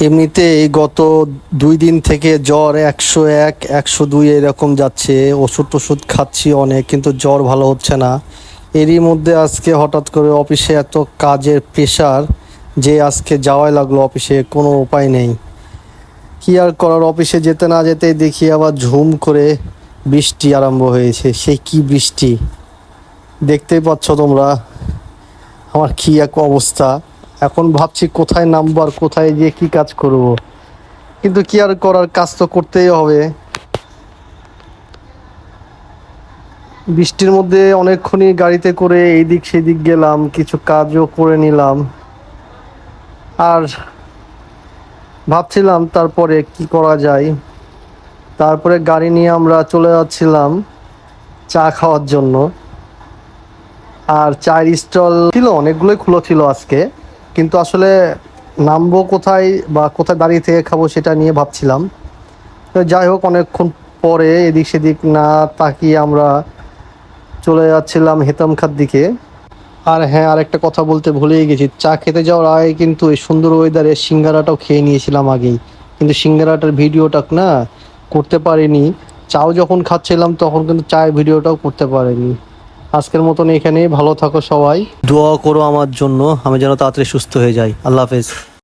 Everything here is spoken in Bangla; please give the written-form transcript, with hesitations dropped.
এমনিতেই গত 2 দিন থেকে জ্বর 101 102 এরকম যাচ্ছে। ওষুধ টষুধ খাচ্ছি অনেক, কিন্তু জ্বর ভালো হচ্ছে না। এরই মধ্যে আজকে হঠাৎ করে অফিসে এত কাজের প্রেশার যে আজকে যাওয়াই লাগলো অফিসে, কোনো উপায় নেই। কি আর করার, অফিসে যেতে না যেতেই দেখি আবার ঝুম করে বৃষ্টি আরম্ভ হয়েছে। সেই কি বৃষ্টি দেখতেই পাচ্ছ তোমরা, আমার কি এক অবস্থা। এখন ভাবছি কোথায় নামবো আর কোথায় গিয়ে কি কাজ করব, কিন্তু কি আর করার, কাজ তো করতেই হবে। বৃষ্টির মধ্যে অনেকক্ষণই গাড়িতে করে এইদিক সেদিক গেলাম, কিছু কাজও করে নিলাম। আর ভাবছিলাম তারপরে কি করা যায়। তারপরে গাড়ি নিয়ে আমরা চলে যাচ্ছিলাম চা খাওয়ার জন্য। আর চায়ের স্টল ছিল অনেকগুলোই, খোলা ছিল আজকে, কিন্তু আসলে নামবো কোথায় বা কোথায় দাঁড়িয়ে থেকে খাবো সেটা নিয়ে ভাবছিলাম। তো যাই হোক, অনেকক্ষণ পরে এদিক সেদিক না তাকিয়ে আমরা চলে যাচ্ছিলাম হেতামখার দিকে। আর হ্যাঁ, আরেকটা কথা বলতে ভুলেই গেছি, চা খেতে যাওয়ার আগে কিন্তু এই সুন্দর ওয়েদারে সিঙ্গারাটাও খেয়ে নিয়েছিলাম আগেই, কিন্তু সিঙ্গারাটার ভিডিওটা না করতে পারিনি। চাও যখন খাচ্ছিলাম তখন কিন্তু চায়ের ভিডিওটাও করতে পারিনি। আজকের মতন এখানেই, ভালো থাকো সবাই, দোয়া করো আমার জন্য, আমি যেন তাড়াতাড়ি সুস্থ হয়ে যাই। আল্লাহ হাফেজ।